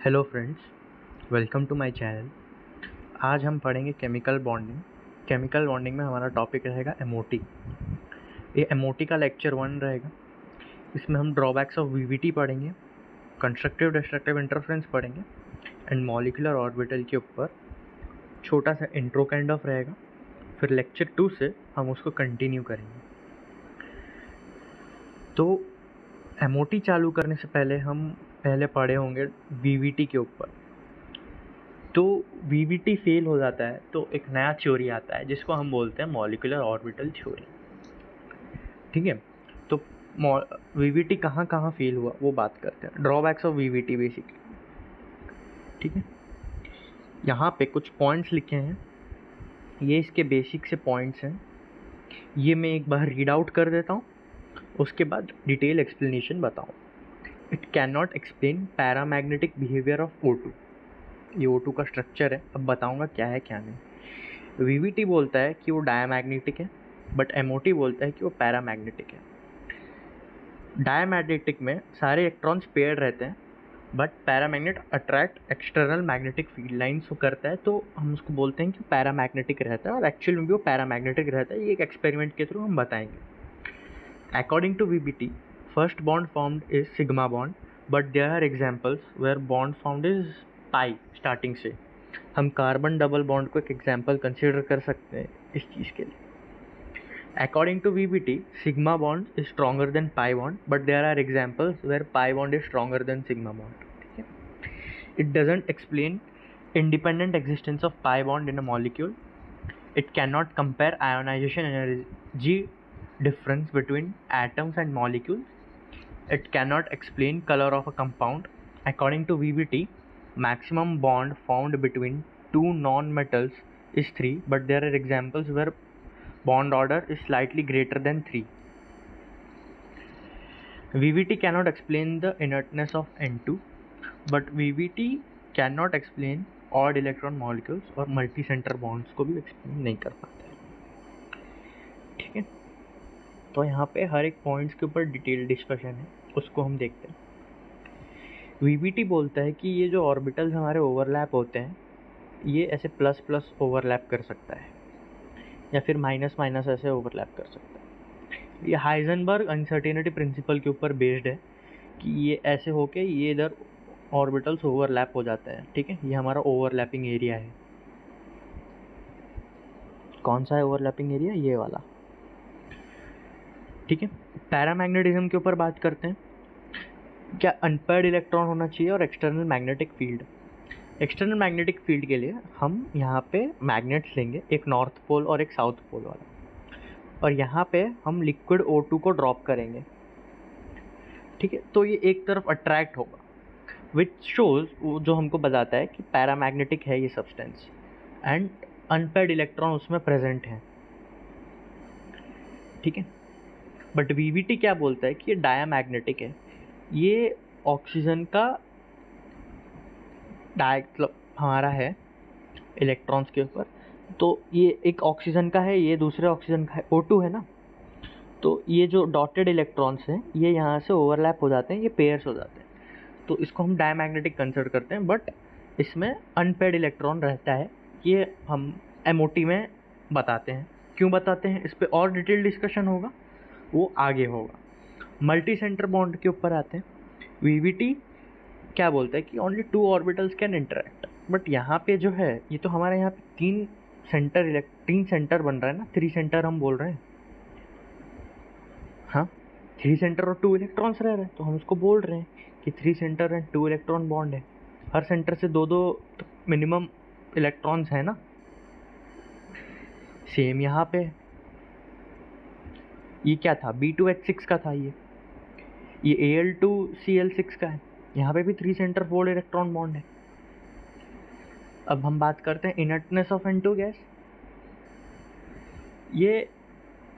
Hello friends, welcome to my channel. आज हम पढ़ेंगे केमिकल बॉन्डिंग। केमिकल बॉन्डिंग में हमारा टॉपिक रहेगा एमओटी। ये एमओटी का लेक्चर 1 रहेगा। इसमें हम ड्रॉबैक्स ऑफ वीवीटी पढ़ेंगे, कंस्ट्रक्टिव डिस्ट्रक्टिव इंटरफेरेंस पढ़ेंगे एंड मॉलिक्यूलर ऑर्बिटल के ऊपर छोटा सा इंट्रो काइंड ऑफ रहेगा। फिर लेक्चर 2 से हम उसको कंटिन्यू करेंगे। तो एमओटी चालू करने से पहले हम पढ़े होंगे वीवीटी के ऊपर। तो वीवीटी फेल हो जाता है तो एक नया थ्योरी आता है जिसको हम बोलते हैं मॉलिक्यूलर ऑर्बिटल थ्योरी। ठीक है, तो वीवीटी कहाँ कहाँ फेल हुआ वो बात करते हैं। Drawbacks of VVT basically. ठीक है, यहाँ पे कुछ पॉइंट्स लिखे हैं, ये इसके बेसिक से पॉइंट्स हैं। ये मैं एक बार रीड आउट कर देता हूँ, उसके बाद डिटेल एक्सप्लेनेशन बताऊँ। It can not explain paramagnetic behaviour of O2। ये O2 का स्ट्रक्चर है, अब बताऊंगा क्या है क्या नहीं। वीवीटी बोलता है कि वो डायमैग्नेटिक है, बट एमओटी बोलता है कि वो पैरामैग्नेटिक है। डायमैग्नेटिक में सारे इलेक्ट्रॉन्स पेयर्ड रहते हैं, but paramagnet attract external magnetic field lines को करता है, तो हम उसको बोलते हैं कि पैरामैग्नेटिक रहता है, और एक्चुअल में भी वो पैरामैग्नेटिक रहता है। ये एक एक्सपेरिमेंट के थ्रू हम बताएंगे। According to VVT, first bond formed is sigma bond, but there are examples where bond formed is pi. Starting से हम कार्बन डबल बॉन्ड को एक एग्जाम्पल कंसिडर कर सकते हैं इस चीज़ के लिए। According to VVT, sigma bond is stronger than pi bond, but there are examples where pi bond is stronger than sigma bond. ठीक है, it doesn't explain independent existence of pi bond in a molecule. It cannot compare ionization energy difference between atoms and molecules. It cannot explain color of a compound. According to VBT, maximum bond formed between two non-metals is 3, but there are examples where bond order is slightly greater than 3. VBT cannot explain the inertness of N2, but VBT cannot explain odd electron molecules और multi centre bonds को भी explain नहीं कर पाता है। ठीक है, तो यहाँ पे हर एक पॉइंट्स के ऊपर डिटेल डिस्कशन है, उसको हम देखते हैं। वीबीटी बोलता है कि ये जो ऑर्बिटल्स हमारे ओवरलैप होते हैं, ये ऐसे प्लस प्लस ओवरलैप कर सकता है, या फिर माइनस माइनस ऐसे ओवरलैप कर सकता है। ये हाइजेनबर्ग अनसर्टेनिटी प्रिंसिपल के ऊपर बेस्ड है कि ये ऐसे होके ये इधर ऑर्बिटल्स ओवरलैप हो जाता है। ठीक है, ये हमारा ओवरलैपिंग एरिया है। कौन सा है ओवरलैपिंग एरिया? ये वाला। ठीक है, पैरामैग्नेटिज्म के ऊपर बात करते हैं। क्या अनपेयर्ड इलेक्ट्रॉन होना चाहिए और external magnetic field. External magnetic field के लिए हम यहाँ पे मैग्नेट्स लेंगे, एक नॉर्थ पोल और एक साउथ पोल वाला, और यहाँ पे हम लिक्विड O2 को ड्रॉप करेंगे। ठीक है, तो ये एक तरफ अट्रैक्ट होगा, विच शोज, जो हमको बताता है कि पैरामैग्नेटिक है ये सब्सटेंस, एंड अनपेयर्ड इलेक्ट्रॉन उसमें प्रेजेंट हैं। ठीक है, बट वीवीटी क्या बोलता है कि ये डायमैग्नेटिक है। ये ऑक्सीजन का मतलब हमारा है इलेक्ट्रॉन्स के ऊपर, तो ये एक ऑक्सीजन का है, ये दूसरे ऑक्सीजन का है, O2 है ना। तो ये जो डॉटेड इलेक्ट्रॉन्स हैं ये यहाँ से ओवरलैप हो जाते हैं, ये पेयर्स हो जाते हैं, तो इसको हम डायमैग्नेटिक कंसिडर करते हैं। बट इसमें अनपेयर्ड इलेक्ट्रॉन रहता है, ये हम एमओटी में बताते हैं। क्यों बताते हैं, इस पर और डिटेल डिस्कशन होगा, वो आगे होगा। मल्टी सेंटर बॉन्ड के ऊपर आते हैं। वीवीटी क्या बोलता है कि only 2 orbitals can interact, but यहाँ पे जो है ये तो हमारे यहाँ पे 3 सेंटर बन रहा है ना, 3 सेंटर हम बोल रहे हैं। हाँ, 3 सेंटर और 2 इलेक्ट्रॉन्स रह रहे हैं, तो हम उसको बोल रहे हैं कि 3 सेंटर एंड 2 इलेक्ट्रॉन बॉन्ड है। हर सेंटर से 2-2 मिनिमम इलेक्ट्रॉन्स है ना। सेम यहाँ पे ये क्या था, B2H6 का था, ये Al2Cl6 का है। यहाँ पे भी 3 सेंटर 4 इलेक्ट्रॉन बॉन्ड है। अब हम बात करते हैं इनर्टनेस ऑफ N2 गैस। ये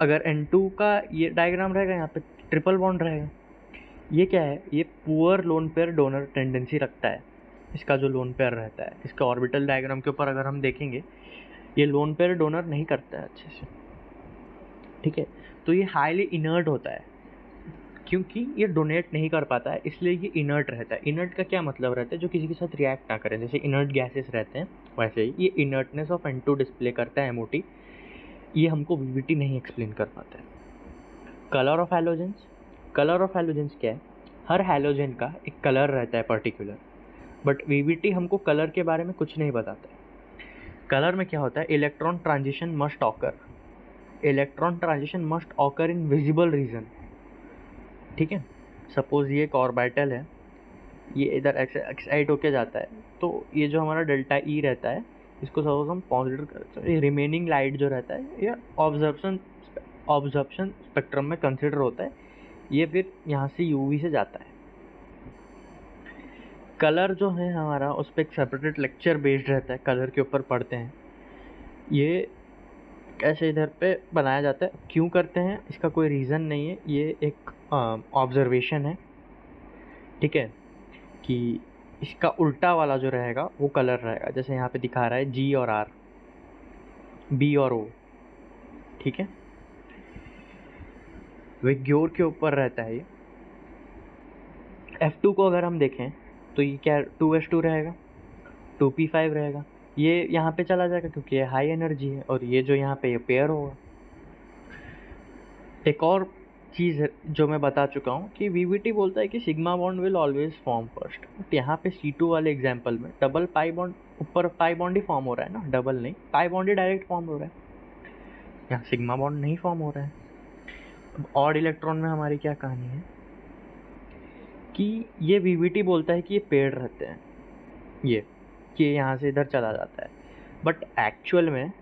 अगर N2 का ये डायग्राम रहेगा, यहाँ पे ट्रिपल बॉन्ड रहेगा। ये क्या है, ये poor lone pair donor tendency रखता है, इसका जो लोन पेयर रहता है। इसका ऑर्बिटल डायग्राम के ऊपर अगर हम देखेंगे, ये लोन पेयर डोनर नहीं करता है अच्छे से। ठीक है, तो ये हाईली इनर्ट होता है। क्योंकि ये डोनेट नहीं कर पाता है, इसलिए ये इनर्ट रहता है। इनर्ट का क्या मतलब रहता है? जो किसी के साथ रिएक्ट ना करें, जैसे इनर्ट गैसेस रहते हैं वैसे ही ये इनर्टनेस ऑफ N2 डिस्प्ले करता है एमओटी। ये हमको वीवीटी नहीं एक्सप्लेन कर पाता है। Colour of halogens, colour of halogens क्या है? हर हैलोजन का एक कलर रहता है पर्टिकुलर, बट वीवीटी हमको कलर के बारे में कुछ नहीं बताता है। कलर में क्या होता है? Electron transition must occur, electron transition must occur in visible region. ठीक है, सपोज ये एक ऑर्बिटल है, ये इधर एक्साइट होके जाता है, तो ये जो हमारा डेल्टा ई रहता है, इसको सपोज हम पॉजिटिव करते हैं, ये रिमेनिंग लाइट जो रहता है ये ऑब्जर्प्शन स्पेक्ट्रम में कंसिडर होता है, ये फिर यहाँ से यूवी से जाता है। कलर जो है हमारा, उस पर एक सेपरेटेड लेक्चर बेस्ड रहता है, कलर के ऊपर पढ़ते हैं। ये कैसे इधर पे बनाया जाता है, क्यों करते हैं, इसका कोई रीज़न नहीं है, ये एक ऑब्जर्वेशन है। ठीक है, कि इसका उल्टा वाला जो रहेगा वो कलर रहेगा, जैसे यहाँ पे दिखा रहा है जी और आर, बी और ओ। ठीक है, विग्योर के ऊपर रहता है ये। F2 को अगर हम देखें तो ये क्या 2s2 रहेगा, 2p5 रहेगा, ये यहाँ पे चला जाएगा क्योंकि ये हाई एनर्जी है, और ये जो यहाँ पे ये पेयर होगा। एक और चीज़ जो मैं बता चुका हूँ कि वीवीटी बोलता है कि sigma bond will always form first, but यहाँ पे C2 वाले एग्जाम्पल में डबल पाई बॉन्ड, ऊपर पाई बॉन्ड ही फॉर्म हो रहा है ना, डबल नहीं, पाई बॉन्ड ही डायरेक्ट फॉर्म हो रहा है, यहाँ सिग्मा बॉन्ड नहीं फॉर्म हो रहा है। अब ऑड इलेक्ट्रॉन में हमारी क्या कहानी है कि ये वीवीटी बोलता है कि ये पेड़ रहते हैं, ये कि यहाँ से इधर चला जाता है, बट एक्चुअल में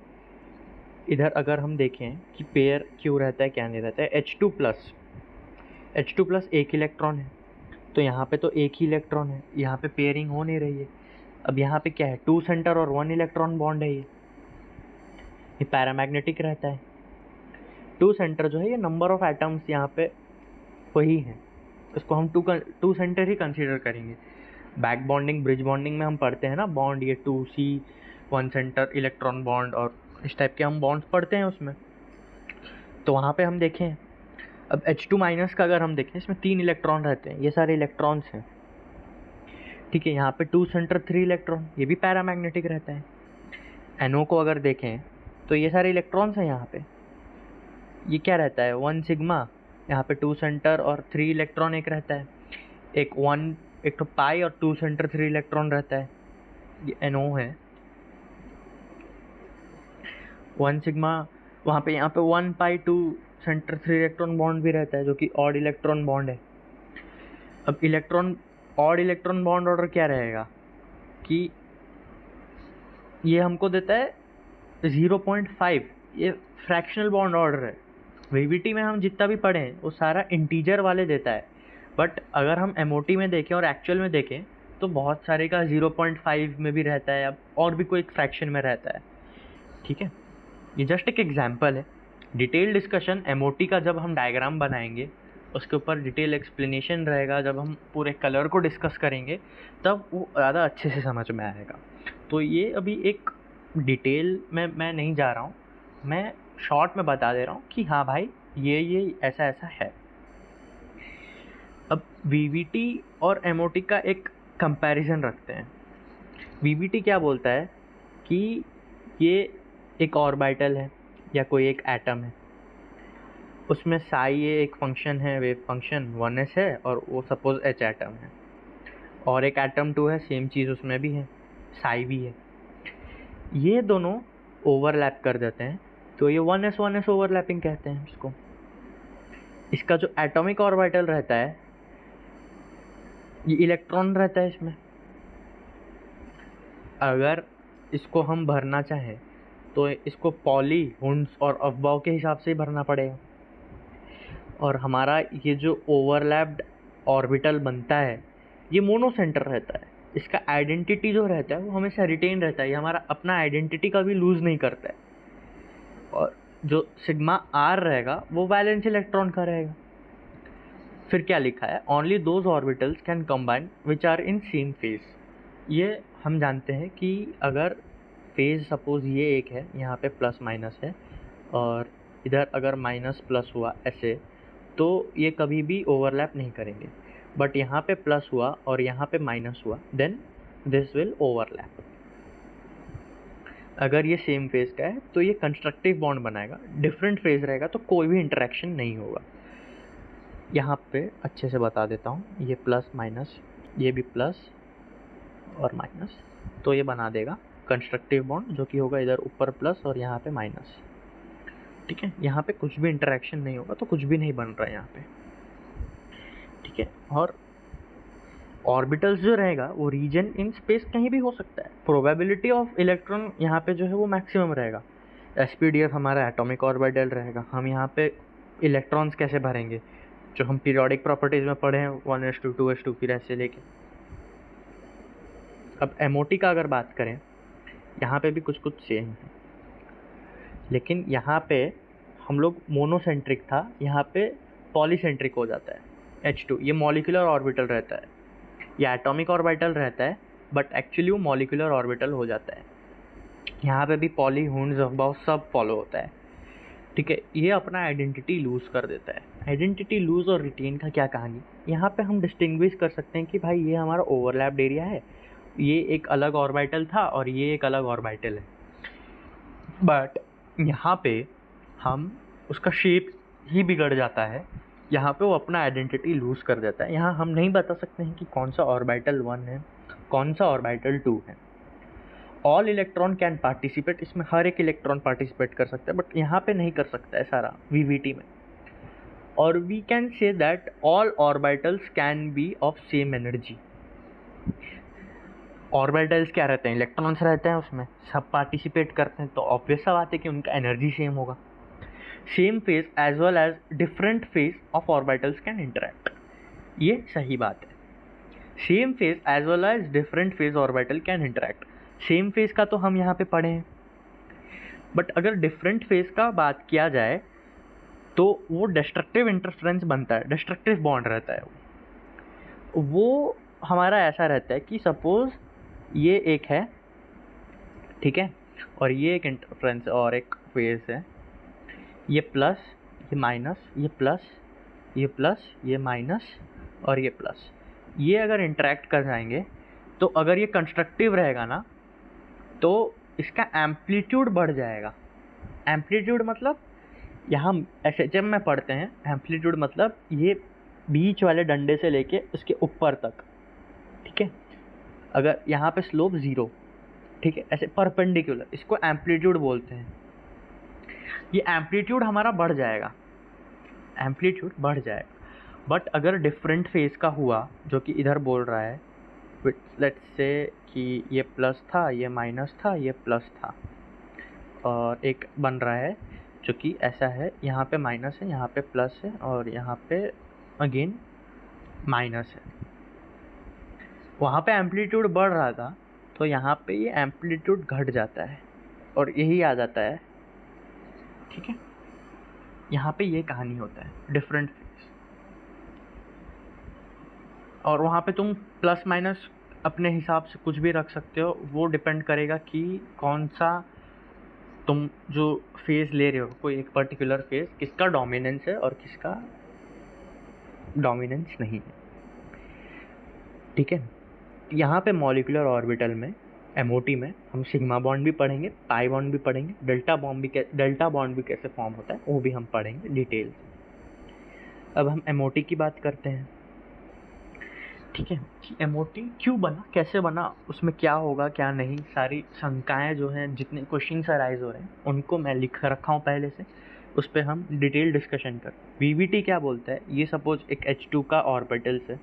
इधर अगर हम देखें कि पेयर क्यों रहता है, क्या नहीं रहता है, H2+ एक इलेक्ट्रॉन है, तो यहाँ पे तो एक ही इलेक्ट्रॉन है, यहाँ पे पेयरिंग हो नहीं रही है। अब यहाँ पे क्या है, 2 सेंटर और 1 इलेक्ट्रॉन बॉन्ड है, ये पैरामैग्नेटिक रहता है। 2 सेंटर जो है, ये नंबर ऑफ एटम्स यहाँ पे वही है, इसको हम टू सेंटर ही कंसीडर करेंगे। बैक बॉन्डिंग, ब्रिज बॉन्डिंग में हम पढ़ते हैं ना बॉन्ड, ये 2C 1 सेंटर इलेक्ट्रॉन बॉन्ड और इस टाइप के हम बॉन्ड्स पढ़ते हैं उसमें। तो वहाँ पे हम देखें, अब H2- का अगर हम देखें, इसमें 3 इलेक्ट्रॉन रहते हैं, ये सारे इलेक्ट्रॉन्स हैं। ठीक है, यहाँ पे 2 सेंटर 3 इलेक्ट्रॉन, ये भी पैरामैग्नेटिक रहता है। NO को अगर देखें तो ये सारे इलेक्ट्रॉन्स हैं यहाँ पे, ये क्या रहता है, 1 सिग्मा, यहाँ पे 2 सेंटर और 3 इलेक्ट्रॉन एक रहता है, एक तो पाई और 2 सेंटर 3 इलेक्ट्रॉन रहता है, ये NO है। 1 सिग्मा, वहाँ पे यहाँ पे 1 पाई 2 सेंटर 3 इलेक्ट्रॉन बॉन्ड भी रहता है, जो कि ऑड इलेक्ट्रॉन बॉन्ड है। अब ऑड इलेक्ट्रॉन बॉन्ड ऑर्डर क्या रहेगा कि ये हमको देता है 0.5, ये फ्रैक्शनल बॉन्ड ऑर्डर है। वीवीटी में हम जितना भी पढ़ें वो सारा इंटीजर वाले देता है, बट अगर हम एमओटी में देखें और एक्चुअल में देखें तो बहुत सारे का 0.5 में भी रहता है, अब और भी कोई फ्रैक्शन में रहता है। ठीक है, ये जस्ट एक एग्जाम्पल है। डिटेल डिस्कशन एमओटी का जब हम डायग्राम बनाएंगे, उसके ऊपर डिटेल एक्सप्लेनेशन रहेगा, जब हम पूरे कलर को डिस्कस करेंगे तब वो ज़्यादा अच्छे से समझ में आएगा। तो ये अभी एक डिटेल में मैं नहीं जा रहा हूँ, मैं शॉर्ट में बता दे रहा हूँ कि हाँ भाई ये ऐसा ऐसा है। अब वीवीटी और एमओटी का एक कंपैरिजन रखते हैं। वीवीटी क्या बोलता है कि ये एक ऑर्बिटल है या कोई एक एटम है, उसमें साई ये एक फंक्शन है, वेव फंक्शन 1s है, और वो सपोज H एटम है, और एक एटम 2 है, सेम चीज़ उसमें भी है, साई भी है। ये दोनों ओवरलैप कर देते हैं, तो ये 1s ओवरलैपिंग कहते हैं इसको। इसका जो एटॉमिक ऑर्बिटल रहता है, ये इलेक्ट्रॉन रहता है इसमें, अगर इसको हम भरना चाहें तो इसको पॉली, हुंड्स और अफबाउ के हिसाब से ही भरना पड़ेगा। और हमारा ये जो ओवरलैप्ड ऑर्बिटल बनता है, ये मोनोसेंटर रहता है, इसका आइडेंटिटी जो रहता है वो हमेशा रिटेन रहता है, ये हमारा अपना आइडेंटिटी कभी लूज़ नहीं करता है। और जो सिग्मा आर रहेगा वो वैलेंस इलेक्ट्रॉन का रहेगा। फिर क्या लिखा है, only those orbitals can combine which are in same phase. ये हम जानते हैं कि अगर फेज सपोज ये एक है, यहाँ पे प्लस माइनस है, और इधर अगर माइनस प्लस हुआ ऐसे, तो ये कभी भी ओवरलैप नहीं करेंगे। बट यहाँ पे प्लस हुआ और यहाँ पे माइनस हुआ, देन दिस विल ओवरलैप। अगर ये सेम फेज का है तो ये कंस्ट्रक्टिव बॉन्ड बनाएगा, डिफरेंट फेज रहेगा तो कोई भी इंटरेक्शन नहीं होगा। यहाँ पे अच्छे से बता देता हूँ, ये प्लस माइनस, ये भी प्लस और माइनस, तो ये बना देगा कंस्ट्रक्टिव बॉन्ड, जो कि होगा इधर ऊपर प्लस और यहाँ पे माइनस। ठीक है, यहाँ पे कुछ भी इंटरेक्शन नहीं होगा तो कुछ भी नहीं बन रहा है यहाँ पे। ठीक है, और ऑर्बिटल्स जो रहेगा वो रीजन इन स्पेस कहीं भी हो सकता है। प्रोबेबिलिटी ऑफ इलेक्ट्रॉन यहाँ पे जो है वो मैक्सिमम रहेगा। एसपीडीएफ हमारा एटॉमिक ऑर्बिटल रहेगा। हम यहाँ पे इलेक्ट्रॉन्स कैसे भरेंगे, जो हम पीरियोडिक प्रॉपर्टीज में पढ़े हैं, 1s2 2s2 फिर ऐसे लेके। अब एमओटी का अगर बात करें, यहाँ पे भी कुछ कुछ सेम है, लेकिन यहाँ पे हम लोग मोनोसेंट्रिक था, यहाँ पे पॉलीसेंट्रिक हो जाता है। H2 ये मॉलिक्यूलर ऑर्बिटल रहता है, ये एटॉमिक ऑर्बिटल रहता है, बट एक्चुअली वो मॉलिक्यूलर ऑर्बिटल हो जाता है। यहाँ पे भी पॉली हुंड्स अबाउ सब फॉलो होता है। ठीक है, ये अपना आइडेंटिटी लूज कर देता है। आइडेंटिटी लूज और रिटेन का क्या कहानी, यहाँ पे हम डिस्टिंग्विश कर सकते हैं कि भाई ये हमारा ओवरलैप्ड एरिया है, ये एक अलग ऑर्बिटल था और ये एक अलग ऑर्बिटल है। बट यहाँ पे हम उसका शेप ही बिगड़ जाता है, यहाँ पे वो अपना आइडेंटिटी लूज कर देता है। यहाँ हम नहीं बता सकते हैं कि कौन सा ऑर्बिटल 1 है, कौन सा ऑर्बिटल 2 है। ऑल इलेक्ट्रॉन कैन पार्टिसिपेट, इसमें हर एक इलेक्ट्रॉन पार्टिसिपेट कर सकता है, बट यहाँ पे नहीं कर सकता है सारा वीवीटी में। और we can say that all orbitals can be of same energy. Orbitals क्या रहते हैं, इलेक्ट्रॉन्स रहते हैं, उसमें सब पार्टिसिपेट करते हैं, तो ऑब्वियस सा बात है कि उनका एनर्जी सेम होगा। Same phase as well as different phase of orbitals can interact, ये सही बात है। Same phase as well as different phase orbital can interact. Same phase का तो हम यहाँ पे पढ़े हैं, बट अगर डिफरेंट फेज का बात किया जाए तो वो डिस्ट्रक्टिव इंटरफेरेंस बनता है, डिस्ट्रक्टिव बॉन्ड रहता है। वो हमारा ऐसा रहता है कि सपोज ये एक है, ठीक है, और ये एक इंटरफेरेंस और एक फेज है, ये प्लस, ये माइनस, ये प्लस, ये प्लस, ये माइनस और ये प्लस, ये अगर इंटरेक्ट कर जाएंगे तो अगर ये कंस्ट्रक्टिव रहेगा ना तो इसका एम्पलीट्यूड बढ़ जाएगा। एम्पलीट्यूड मतलब यहाँ एसएचएम में पढ़ते हैं, एम्पलीट्यूड मतलब ये बीच वाले डंडे से लेके उसके ऊपर तक। ठीक है, अगर यहाँ पे स्लोप 0, ठीक है, ऐसे परपेंडिकुलर, इसको एम्पलीट्यूड बोलते हैं। ये एम्पलीट्यूड हमारा बढ़ जाएगा, एम्पलीट्यूड बढ़ जाएगा। बट अगर डिफरेंट फेज का हुआ, जो कि इधर बोल रहा है, लेट्स से कि ये प्लस था, ये माइनस था, ये प्लस था, और एक बन रहा है जो कि ऐसा है, यहाँ पे माइनस है, यहाँ पे प्लस है और यहाँ पे अगेन माइनस है। वहाँ पे एम्पलीट्यूड बढ़ रहा था तो यहाँ पे ये एम्पलीट्यूड घट जाता है और यही आ जाता है। ठीक है, यहाँ पे ये कहानी होता है डिफरेंट फेज। और वहाँ पे तुम प्लस माइनस अपने हिसाब से कुछ भी रख सकते हो, वो डिपेंड करेगा कि कौन सा तुम जो फेज ले रहे हो, कोई एक पर्टिकुलर फेज किसका डोमिनेंस है और किसका डोमिनेंस नहीं है। ठीक है, यहाँ पे मॉलिक्यूलर ऑर्बिटल में एमओटी में हम सिग्मा बॉन्ड भी पढ़ेंगे, पाई बॉन्ड भी पढ़ेंगे, डेल्टा बॉन्ड भी कैसे फॉर्म होता है वो भी हम पढ़ेंगे डिटेल से। अब हम एमओटी की बात करते हैं। ठीक है, कि एमओटी क्यों बना, कैसे बना, उसमें क्या होगा क्या नहीं, सारी शंकाएं जो हैं, जितने क्वेश्चंस अराइज हो रहे हैं उनको मैं लिख रखा हूँ पहले से, उस पर हम डिटेल डिस्कशन कर। वीवीटी क्या बोलता है, ये सपोज एक H2 का ऑर्बिटल्स है,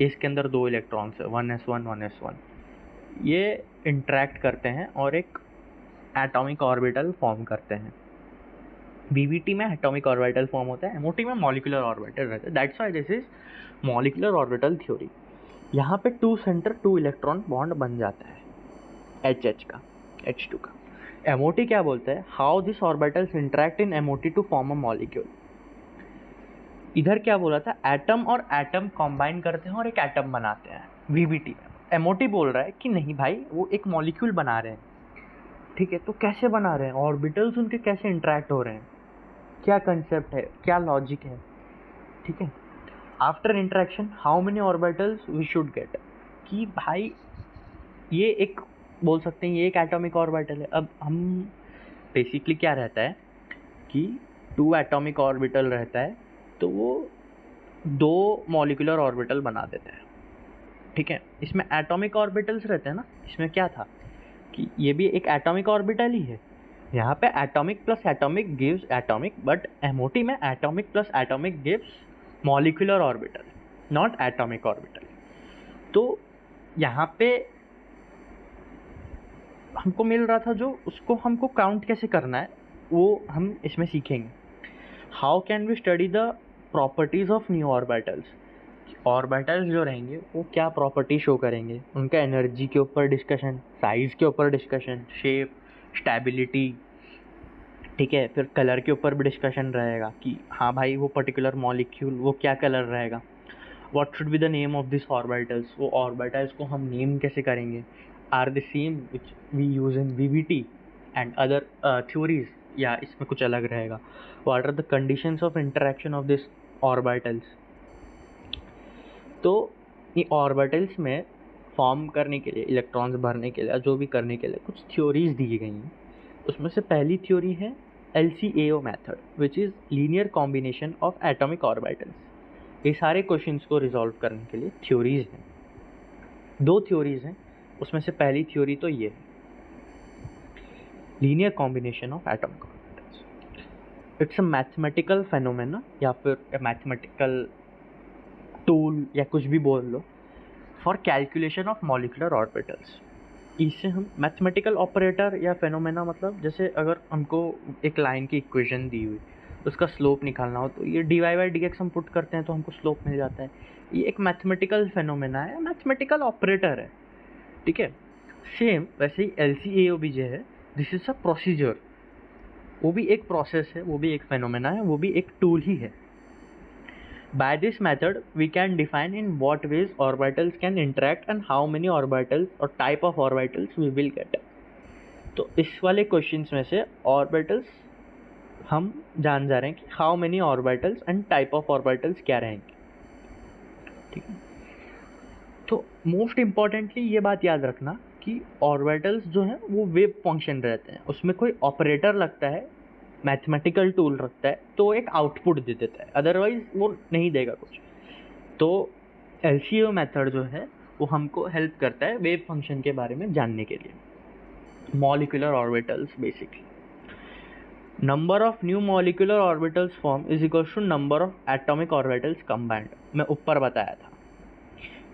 इसके अंदर 2 इलेक्ट्रॉन्स है, 1s1 1s1, ये इंटरेक्ट करते हैं और एक एटॉमिक ऑर्बिटल फॉर्म करते हैं। वीवीटी में एटॉमिक ऑर्बिटल फॉर्म होता है, एमओटी में मॉलिक्यूलर ऑर्बिटल रहता है। That's why this is molecular orbital theory. यहाँ पे 2 सेंटर 2 इलेक्ट्रॉन बॉन्ड बन जाता है HH का, H2 का। एमओटी क्या बोलता है, how this orbitals interact in MOT to form a molecule. इधर क्या बोला था, एटम और एटम कंबाइन करते हैं और एक एटम बनाते हैं वीवीटी में। एमओटी बोल रहा है कि नहीं भाई, वो एक मॉलिक्यूल बना रहे हैं। ठीक है, तो कैसे बना रहे हैं, ऑर्बिटल्स उनके कैसे इंटरेक्ट हो रहे हैं, क्या कंसेप्ट है, क्या लॉजिक है, ठीक है। After interaction how many orbitals we should get, कि भाई ये एक बोल सकते हैं ये एक एटॉमिक ऑर्बिटल है। अब हम बेसिकली क्या रहता है कि 2 एटॉमिक ऑर्बिटल रहता है तो वो 2 मॉलिक्यूलर ऑर्बिटल बना देता है, ठीक है। इसमें एटॉमिक ऑर्बिटल्स रहते हैं ना, इसमें क्या था कि ये भी एक एटॉमिक ऑर्बिटल ही है। यहाँ पे atomic plus atomic gives atomic, but MOT में atomic plus atomic gives molecular orbital, not atomic orbital. तो यहाँ पे हमको मिल रहा था जो, उसको हमको काउंट कैसे करना है वो हम इसमें सीखेंगे। How can we study the properties of new orbitals, orbitals जो रहेंगे वो क्या प्रॉपर्टी शो करेंगे, उनका एनर्जी के ऊपर डिस्कशन, साइज़ के ऊपर डिस्कशन, शेप, स्टेबिलिटी, ठीक है। फिर कलर के ऊपर भी डिस्कशन रहेगा कि हाँ भाई वो पर्टिकुलर मॉलिक्यूल वो क्या कलर रहेगा। What should be the name of this orbitals, वो ऑर्बिटल्स को हम नेम कैसे करेंगे। Are the same which we use in VVT and other theories, या इसमें कुछ अलग रहेगा। What are the conditions of interaction of this orbitals. तो ये ऑर्बिटल्स में फॉर्म करने के लिए, इलेक्ट्रॉन्स भरने के लिए, जो भी करने के लिए कुछ थ्योरीज दी गई हैं। उसमें से पहली थ्योरी है LCAO method, which is linear combination of atomic orbitals. ये सारे क्वेश्चंस को रिजॉल्व करने के लिए थ्योरीज हैं, 2 थ्योरीज हैं। उसमें से पहली थ्योरी तो ये है, linear combination of atomic orbitals. It's a mathematical phenomena या फिर मैथमेटिकल टूल या कुछ भी बोल लो, for calculation of molecular orbitals. इससे हम मैथमेटिकल ऑपरेटर या फेनोमेना, मतलब जैसे अगर हमको एक लाइन की इक्वेशन दी हुई, उसका स्लोप निकालना हो तो ये dy/dx हम पुट करते हैं तो हमको स्लोप मिल जाता है। ये एक मैथमेटिकल फेनोमेना है, मैथमेटिकल ऑपरेटर है, ठीक है। सेम वैसे ही LCAO भी जो है, दिस इज अ प्रोसीजर, वो भी एक प्रोसेस है, वो भी एक फेनोमेना है, वो भी एक टूल ही है। By this method, we can define in what ways orbitals can interact and how many orbitals or type of orbitals we will get. तो इस वाले क्वेश्चंस में से ऑर्बिटल्स हम जान जा रहे हैं कि how many orbitals and type of orbitals क्या रहेंगे, ठीक है। तो मोस्ट इम्पॉर्टेंटली ये बात याद रखना कि ऑर्बिटल्स जो हैं वो वेव फंक्शन रहते हैं, उसमें कोई ऑपरेटर लगता है, मैथमेटिकल टूल रखता है तो एक आउटपुट दे देता है, अदरवाइज वो नहीं देगा कुछ। तो LCAO मेथड जो है वो हमको हेल्प करता है वेव फंक्शन के बारे में जानने के लिए, molecular orbitals basically. Number of new molecular orbitals form is equal to number of atomic orbitals combined. मैं ऊपर बताया था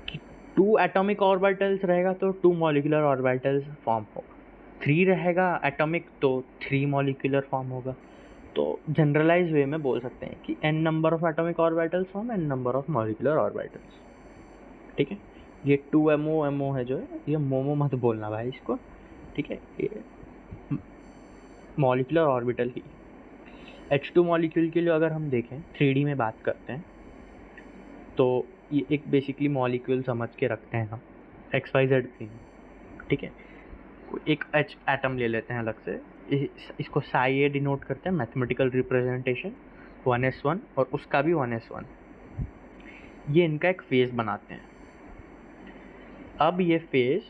कि 2 एटॉमिक ऑर्बिटल्स रहेगा तो 2 मॉलिक्यूलर ऑर्बिटल्स फॉर्म होगा, 3 रहेगा एटॉमिक तो 3 मॉलिक्यूलर फॉर्म होगा। तो जनरलाइज वे में बोल सकते हैं कि n number of atomic orbitals form n number of molecular orbitals, ठीक है। ये 2MO है जो है, ये मोमो मत बोलना भाई इसको, ठीक है। ये मॉलिक्यूलर ऑर्बिटल ही। H2 मॉलिक्यूल के लिए अगर हम देखें 3D में बात करते हैं तो ये एक बेसिकली मॉलिक्यूल समझ के रखते हैं हम XYZ थीम, ठीक है। एक H एटम ले लेते हैं अलग से, इसको साई A डिनोट करते हैं, मैथमेटिकल रिप्रेजेंटेशन 1s1, और उसका भी 1s1। ये इनका एक फेज बनाते हैं। अब ये फेज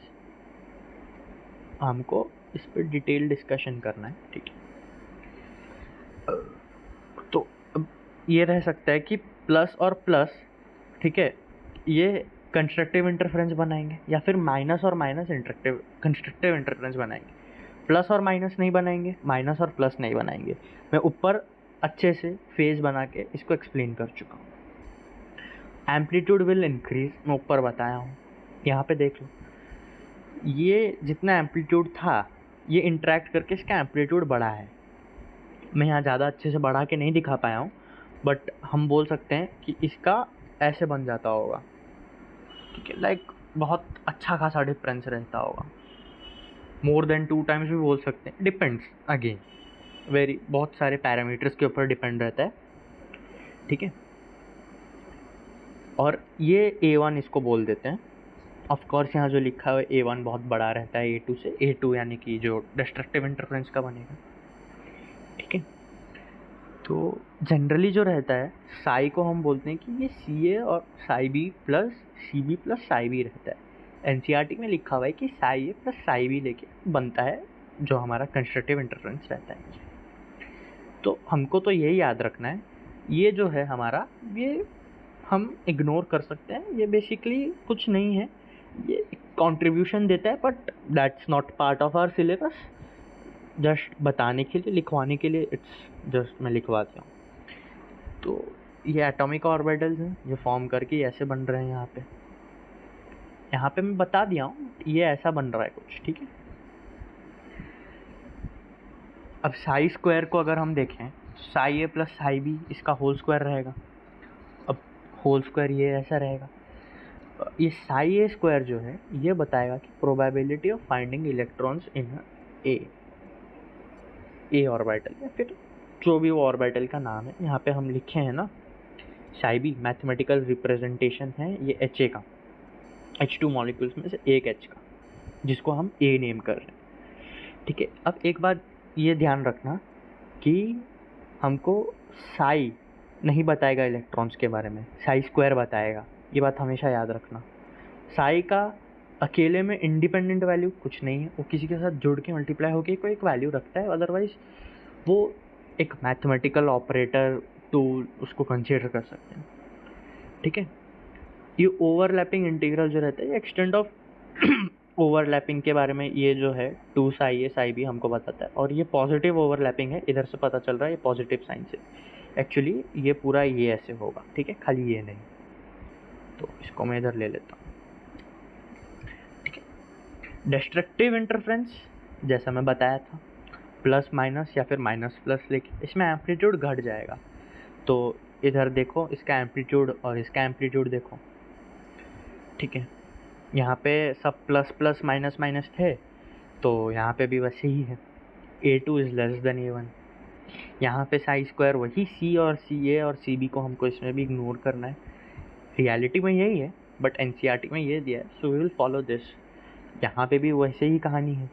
हमको इस पर डिटेल डिस्कशन करना है, ठीक है। तो अब ये रह सकता है कि प्लस और प्लस, ठीक है, ये कंस्ट्रक्टिव इंटरफेरेंस बनाएंगे, या फिर माइनस और माइनस कंस्ट्रक्टिव इंटरफेरेंस बनाएंगे। प्लस और माइनस नहीं बनाएंगे, माइनस और प्लस नहीं बनाएंगे। मैं ऊपर अच्छे से फेज बना के इसको एक्सप्लेन कर चुका हूँ। एम्पलीट्यूड विल इंक्रीज, मैं ऊपर बताया हूँ, यहाँ पे देख लो। ये जितना एम्पलीट्यूड था ये इंटरेक्ट करके इसका एम्पलीट्यूड बढ़ा है। मैं यहाँ ज़्यादा अच्छे से बढ़ा के नहीं दिखा पाया हूँ, बट हम बोल सकते हैं कि इसका ऐसे बन जाता होगा, ठीक है। लाइक बहुत अच्छा खासा डिफरेंस रहता होगा, मोर देन 2 टाइम्स भी बोल सकते हैं, डिपेंड्स अगेन वेरी बहुत सारे पैरामीटर्स के ऊपर डिपेंड रहता है, ठीक है। और ये A1 इसको बोल देते हैं। ऑफ कोर्स यहाँ जो लिखा है A1 बहुत बड़ा रहता है A2 से, A2 यानी कि जो डिस्ट्रक्टिव इंटरफेरेंस का बनेगा, ठीक है। तो जनरली जो रहता है साई को हम बोलते हैं कि ये सी ए और psi B plus C B plus psi B रहता है। एनसीईआरटी में लिखा हुआ है कि psi A plus psi B लेके बनता है जो हमारा कंस्ट्रक्टिव इंटरफेरेंस रहता है। तो हमको तो यही याद रखना है, ये जो है हमारा, ये हम इग्नोर कर सकते हैं, ये बेसिकली कुछ नहीं है, ये कंट्रीब्यूशन देता है but that's not part of our syllabus. Just बताने के लिए, लिखवाने के लिए, इट्स जस्ट मैं लिखवा दिया हूँ। तो ये एटॉमिक ऑर्बिटल्स हैं, ये फॉर्म करके ऐसे बन रहे हैं। यहाँ पे मैं बता दिया हूँ, ये ऐसा बन रहा है कुछ, ठीक है। अब साई स्क्वायर को अगर हम देखें, Sai A plus psi B इसका होल स्क्वायर रहेगा। अब होल स्क्वायर ये ऐसा रहेगा। ये साई ए स्क्वायर जो है ये बताएगा कि probability of finding electrons in A orbital, या फिर जो भी वो ऑर्बिटल का नाम है। यहाँ पे हम लिखे हैं ना, साई बी मैथमेटिकल रिप्रेजेंटेशन है ये एच ए का, H2 मॉलिक्यूल्स में से एक H का, जिसको हम A नेम कर रहे हैं, ठीक है। अब एक बात ये ध्यान रखना कि हमको साई नहीं बताएगा इलेक्ट्रॉन्स के बारे में, साई स्क्वायर बताएगा, ये बात हमेशा याद रखना। साई का अकेले में इंडिपेंडेंट वैल्यू कुछ नहीं है, वो किसी के साथ जुड़ के मल्टीप्लाई होकर कोई एक वैल्यू रखता है, अदरवाइज वो एक मैथमेटिकल ऑपरेटर टूल उसको कंसिडर कर सकते हैं, ठीक है। ये ओवरलैपिंग इंटीग्रल जो रहता है, ये एक्सटेंट ऑफ ओवरलैपिंग के बारे में ये जो है 2 साई ए साई बी हमको बताता है। और ये पॉजिटिव ओवरलैपिंग है, इधर से पता चल रहा है ये पॉजिटिव साइन से। एक्चुअली ये पूरा ये ऐसे होगा, ठीक है, खाली ये नहीं। तो इसको मैं इधर ले लेता हूँ, ठीक है। डिस्ट्रक्टिव इंटरफेरेंस जैसा मैं बताया था, प्लस माइनस या फिर माइनस प्लस, लेकिन इसमें एम्पलीट्यूड घट जाएगा। तो इधर देखो, इसका एम्पलीट्यूड और इसका एम्पलीट्यूड देखो, ठीक है। यहाँ पे सब प्लस प्लस माइनस माइनस थे, तो यहाँ पे भी वैसे ही है, A2 is less than A1। यहाँ पे साई स्क्वायर वही C और CA और CB को हमको इसमें भी इग्नोर करना है। रियलिटी में यही है बट NCERT में ये दिया है, so we will follow this. यहाँ पे भी वैसे ही कहानी है,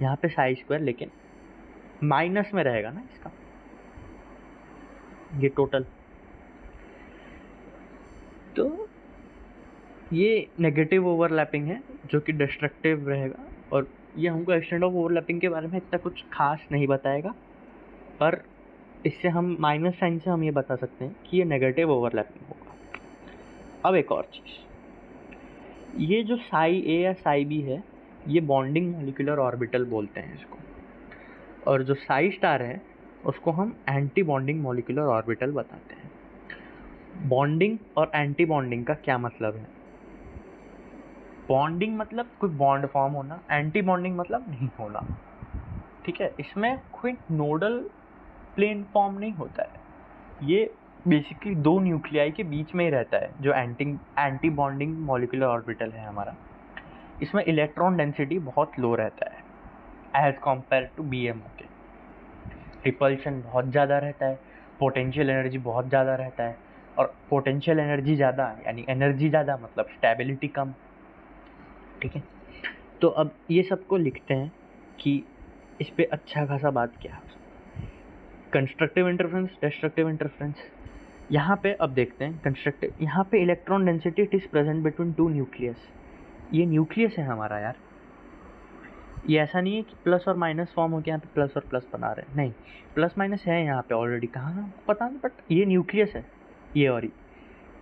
यहाँ पे साई स्क्वायर लेकिन माइनस में रहेगा ना इसका, ये टोटल। तो ये नेगेटिव ओवरलैपिंग है जो कि डिस्ट्रक्टिव रहेगा, और ये हमको एक्सटेंट ऑफ ओवरलैपिंग के बारे में इतना कुछ खास नहीं बताएगा, पर इससे हम माइनस साइन से हम ये बता सकते हैं कि ये नेगेटिव ओवरलैपिंग होगा। अब एक और चीज़, ये जो साई ए या साई बी है, ये बॉन्डिंग मॉलिक्यूलर ऑर्बिटल बोलते हैं इसको, और जो साई स्टार है उसको हम एंटी बॉन्डिंग मॉलिक्यूलर ऑर्बिटल बताते हैं। बॉन्डिंग और एंटी बॉन्डिंग का क्या मतलब है? बॉन्डिंग मतलब कोई बॉन्ड फॉर्म होना, एंटी बॉन्डिंग मतलब नहीं होना, ठीक है। इसमें कोई नोडल प्लेन फॉर्म नहीं होता है, ये बेसिकली दो न्यूक्लियाई के बीच में ही रहता है जो एंटी बॉन्डिंग मॉलिक्यूलर ऑर्बिटल है हमारा। इसमें इलेक्ट्रॉन डेंसिटी बहुत लो रहता है एज कम्पेयर टू BMO के। रिपल्शन बहुत ज़्यादा रहता है, पोटेंशियल एनर्जी बहुत ज़्यादा रहता है, और पोटेंशियल एनर्जी ज़्यादा यानी एनर्जी ज़्यादा मतलब स्टेबिलिटी कम, ठीक है। तो अब ये सबको लिखते हैं कि इस पे अच्छा खासा बात क्या है। Constructive interference, destructive interference. यहाँ पे अब देखते हैं कंस्ट्रक्टिव। यहाँ पे electron density it is present between 2 nucleus. ये न्यूक्लियस है हमारा यार, ये ऐसा नहीं है कि प्लस और माइनस फॉर्म हो के यहाँ पे प्लस और प्लस बना रहे हैं, नहीं, प्लस माइनस है यहाँ पे ऑलरेडी, कहाँ पता नहीं, बट ये न्यूक्लियस है, ये और ये,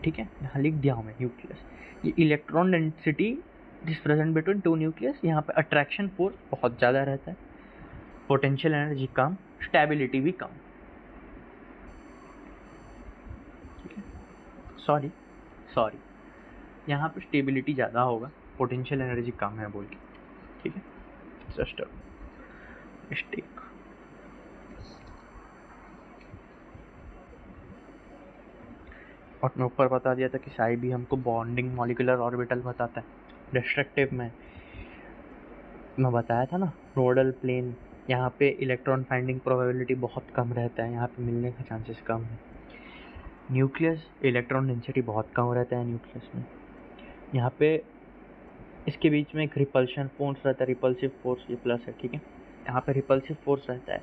ठीक है। यहाँ लिख दिया हूँ मैं न्यूक्लियस। ये electron density is present between 2 nucleus. यहाँ पे अट्रैक्शन फोर्स बहुत ज़्यादा रहता है, पोटेंशियल एनर्जी कम, स्टेबिलिटी भी कम, ठीक है। सॉरी यहाँ पे स्टेबिलिटी ज़्यादा होगा, पोटेंशियल एनर्जी कम है बोल के, ठीक है, जस्ट मिस्टेक। और मैं ऊपर बता दिया था कि साई भी हमको बॉन्डिंग मॉलिक्यूलर ऑर्बिटल बताता है। डिस्ट्रक्टिव में मैं बताया था ना, नोडल प्लेन, यहाँ पे इलेक्ट्रॉन फाइंडिंग प्रोबेबिलिटी बहुत कम रहता है, यहाँ पे मिलने का चांसेस कम है। न्यूक्लियस इलेक्ट्रॉन डेंसिटी बहुत कम रहता है न्यूक्लियस में, यहाँ पे इसके बीच में एक रिपल्शन फोर्स रहता है, रिपल्सिव फोर्स, ये प्लस है, ठीक है। यहाँ पे रिपल्सिव फोर्स रहता है,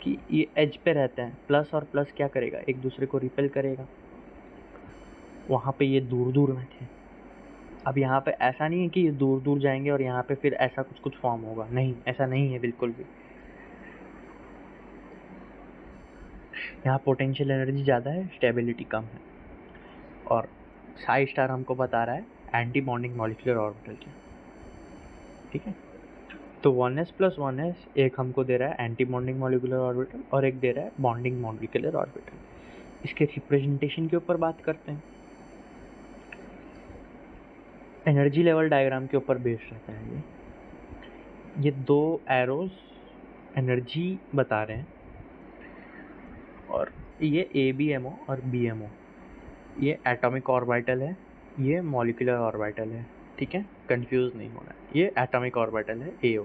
कि ये एज पे रहते हैं, प्लस और प्लस क्या करेगा, एक दूसरे को रिपेल करेगा। वहाँ पे ये दूर दूर में थे। अब यहाँ पे ऐसा नहीं है कि ये दूर दूर जाएंगे और यहाँ पे फिर ऐसा कुछ कुछ फॉर्म होगा, नहीं, ऐसा नहीं है बिल्कुल भी। यहाँ पोटेंशियल एनर्जी ज़्यादा है, स्टेबिलिटी कम है। और साई स्टार हमको बता रहा है एंटी बॉन्डिंग मॉलिक्यूलर ऑर्बिटल की, ठीक है। तो 1s + 1s एक हमको दे रहा है एंटी बॉन्डिंग मॉलिक्यूलर ऑर्बिटल और एक दे रहा है बॉन्डिंग मॉलिक्यूलर ऑर्बिटल। इसके रिप्रेजेंटेशन के ऊपर बात करते हैं। एनर्जी लेवल डायग्राम के ऊपर बेस्ड रहता है ये दो एरोज एनर्जी बता रहे हैं, और ये ABMO और BMO, ये एटॉमिक ऑर्बिटल है, ये मॉलिक्यूलर ऑर्बिटल है, ठीक है, कंफ्यूज नहीं होना है। ये एटॉमिक ऑर्बिटल है AO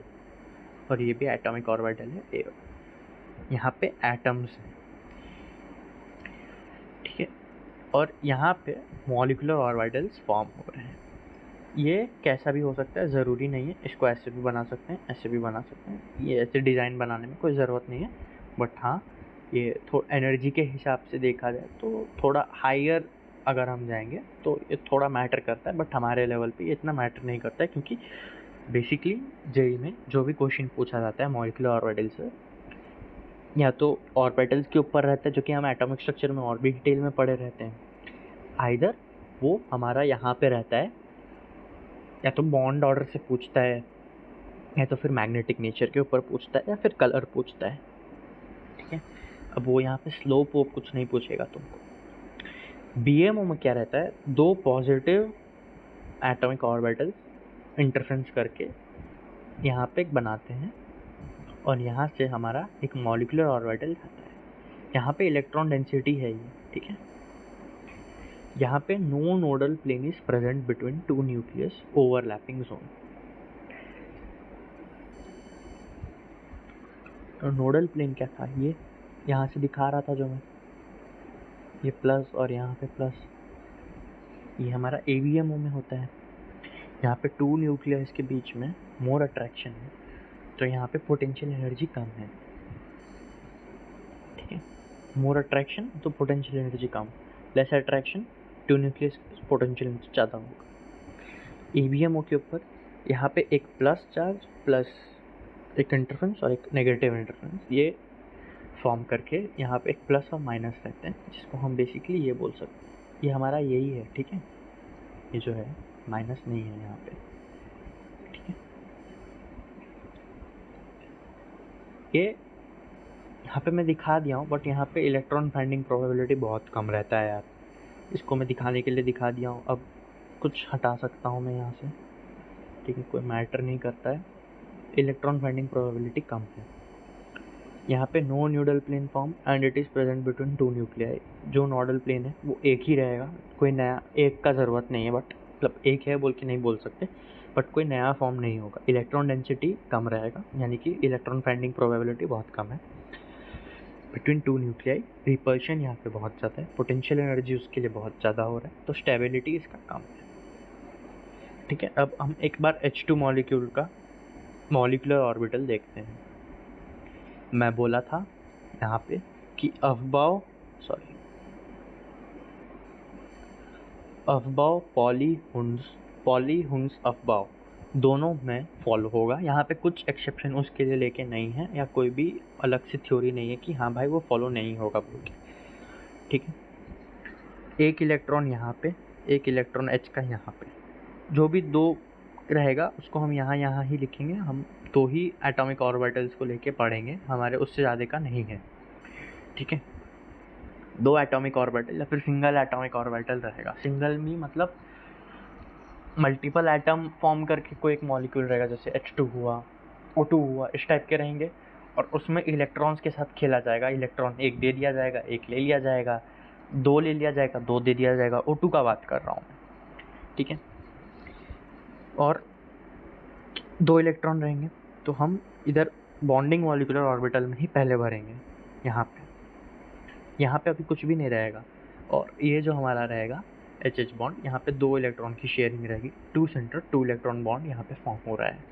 और ये भी एटॉमिक ऑर्बिटल है AO। यहाँ पे एटम्स हैं, ठीक है, और यहाँ पे मॉलिक्यूलर ऑर्बिटल्स फॉर्म हो रहे हैं। ये कैसा भी हो सकता है, ज़रूरी नहीं है। इसको ऐसे भी बना सकते हैं, ऐसे भी बना सकते हैं। ये ऐसे डिज़ाइन बनाने में कोई ज़रूरत नहीं है, बट हाँ, ये थोड़ा एनर्जी के हिसाब से देखा जाए तो थोड़ा हायर अगर हम जाएंगे तो ये थोड़ा मैटर करता है, बट हमारे लेवल पे ये इतना मैटर नहीं करता है, क्योंकि बेसिकली जेईई में जो भी क्वेश्चन पूछा जाता है मॉलिक्यूलर ऑर्बिटल से, या तो ऑर्बिटल्स के ऊपर रहता है, जो कि हम एटॉमिक स्ट्रक्चर में और भी डिटेल में पढ़े रहते हैं, आइदर वो हमारा यहाँ पे रहता है, या तो बॉन्ड ऑर्डर से पूछता है, या तो फिर मैग्नेटिक नेचर के ऊपर पूछता है, या फिर कलर पूछता है, ठीक है। अब वो यहाँ पे स्लोप वोप कुछ नहीं पूछेगा तुमको। BMO में क्या रहता है, दो पॉजिटिव एटॉमिक ऑर्बिटल इंटरफ्रेंस करके यहाँ पे एक बनाते हैं, और यहाँ से हमारा एक मॉलिक्यूलर ऑर्बिटल जाता है। यहाँ पे इलेक्ट्रॉन डेंसिटी है ये, ठीक है। यहाँ पे no nodal plane is present between two nucleus overlapping zone. तो नोडल प्लेन क्या था, ये यहाँ से दिखा रहा था जो मैं, ये प्लस और यहाँ पे प्लस, ये हमारा ABMO में होता है। यहाँ पे टू न्यूक्लियस के बीच में मोर अट्रैक्शन है, तो यहाँ पे पोटेंशियल एनर्जी कम है, ठीक है। मोर अट्रैक्शन तो पोटेंशियल एनर्जी कम, less attraction to nucleus potential energy ज़्यादा होगा। ABMO के ऊपर यहाँ पे एक प्लस चार्ज प्लस एक इंटरफेरेंस और एक नेगेटिव इंटरफेरेंस, ये फॉर्म करके यहाँ पे एक प्लस और माइनस रहते हैं, जिसको हम बेसिकली ये बोल सकते हैं, ये हमारा यही है, ठीक है। ये जो है माइनस नहीं है यहाँ पे, ठीक है। ये यहाँ पे मैं दिखा दिया हूँ, बट यहाँ पे इलेक्ट्रॉन फाइंडिंग प्रोबेबिलिटी बहुत कम रहता है यार। इसको मैं दिखाने के लिए दिखा दिया हूँ, अब कुछ हटा सकता हूँ मैं यहाँ से, ठीक है, कोई मैटर नहीं करता है। इलेक्ट्रॉन फाइंडिंग प्रोबेबिलिटी कम है। यहाँ पे no nodal plane form and it is present between two nuclei. जो नोडल प्लेन है वो एक ही रहेगा, कोई नया एक का ज़रूरत नहीं है, बट मतलब एक है बोल के नहीं बोल सकते, बट कोई नया फॉर्म नहीं होगा। इलेक्ट्रॉन डेंसिटी कम रहेगा, यानी कि इलेक्ट्रॉन फाइंडिंग प्रोबेबिलिटी बहुत कम है बिटवीन टू न्यूक्लियाई। रिपल्शन यहाँ पे बहुत ज़्यादा है, पोटेंशियल एनर्जी उसके लिए बहुत ज़्यादा हो रहा है, तो स्टेबिलिटी इसका कम है, ठीक है। अब हम एक बार H2 मॉलिक्यूल का मॉलिक्यूलर ऑर्बिटल देखते हैं। मैं बोला था यहाँ पे कि अफबाओ पॉलीहुंस अफबाओ दोनों में फॉलो होगा। यहाँ पे कुछ एक्सेप्शन उसके लिए लेके नहीं है, या कोई भी अलग से थ्योरी नहीं है कि हाँ भाई वो फॉलो नहीं होगा बोल के, ठीक है। एक इलेक्ट्रॉन यहाँ पे, एक इलेक्ट्रॉन H का यहाँ पे, जो भी दो रहेगा उसको हम यहाँ ही लिखेंगे। हम दो ही एटॉमिक ऑर्बिटल्स को लेके पढ़ेंगे, हमारे उससे ज़्यादा का नहीं है, ठीक है। दो एटॉमिक ऑर्बिटल या फिर सिंगल एटॉमिक ऑर्बिटल रहेगा। सिंगल में मतलब मल्टीपल एटम फॉर्म करके कोई एक मॉलिक्यूल रहेगा, जैसे H2 हुआ, O2 हुआ, इस टाइप के रहेंगे, और उसमें इलेक्ट्रॉन्स के साथ खेला जाएगा। इलेक्ट्रॉन एक दे दिया जाएगा, एक ले लिया जाएगा, दो ले लिया जाएगा, दो दे दिया जाएगा। O2 का बात कर रहा हूँ मैं, ठीक है। और दो इलेक्ट्रॉन रहेंगे, तो हम इधर बॉन्डिंग मॉलिक्यूलर ऑर्बिटल में ही पहले भरेंगे। यहाँ पे अभी कुछ भी नहीं रहेगा, और ये जो हमारा रहेगा HH बॉन्ड, यहाँ पे दो इलेक्ट्रॉन की शेयरिंग रहेगी। Two centre two electron bond यहाँ पे फॉर्म हो रहा है,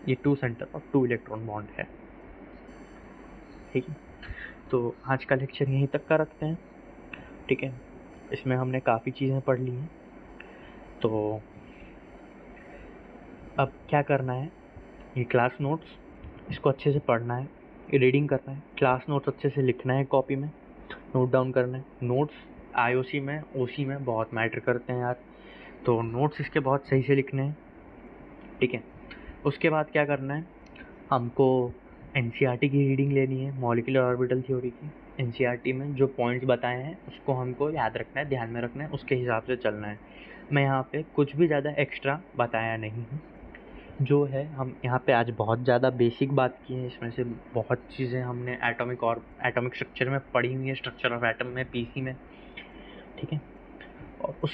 ये टू सेंटर और टू इलेक्ट्रॉन बॉन्ड है, ठीक है। तो आज का लेक्चर यहीं तक का रखते हैं, ठीक है। इसमें हमने काफ़ी चीज़ें पढ़ ली हैं, तो अब क्या करना है, ये क्लास नोट्स इसको अच्छे से पढ़ना है, रीडिंग करना है, क्लास नोट्स अच्छे से लिखना है, कॉपी में नोट डाउन करना है। नोट्स आईओसी में ओसी में बहुत मैटर करते हैं यार, तो नोट्स इसके बहुत सही से लिखने हैं, ठीक है। उसके बाद क्या करना है, हमको एनसीईआरटी की रीडिंग लेनी है, मॉलिक्यूलर ऑर्बिटल थ्योरी की। एनसीईआरटी में जो पॉइंट्स बताए हैं उसको हमको याद रखना है, ध्यान में रखना है, उसके हिसाब से चलना है। मैं यहाँ पे कुछ भी ज़्यादा एक्स्ट्रा बताया नहीं हूँ, जो है हम यहाँ पे आज बहुत ज़्यादा बेसिक बात की है, इसमें से बहुत चीज़ें हमने एटॉमिक स्ट्रक्चर में पढ़ी हुई है, स्ट्रक्चर ऑफ एटम में, पीसी में, ठीक है। और उस